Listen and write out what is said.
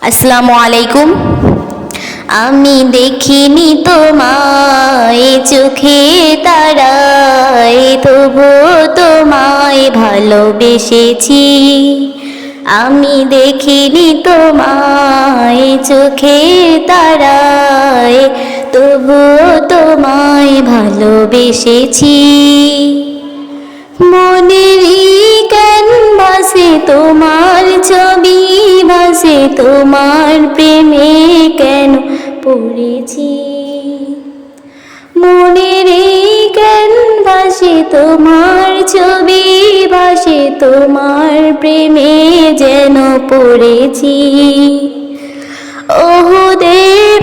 আসসালামু আলাইকুম। আমি দেখিনি তোমায় চোখে তারায়, তবু তোমায় ভালোবেসেছি। আমি দেখিনি তোমায় চোখে তারায়, তবু তোমায় ভালোবেসেছি। মনেরই ক্যানভাসে তোমার ছবি ভাসে, তোমার প্রেমে কেন পড়েছি। মনেরই ক্যানভাসে তোমার ছবি ভাসে, তোমার প্রেমে যেন পড়েছি। ওহুদের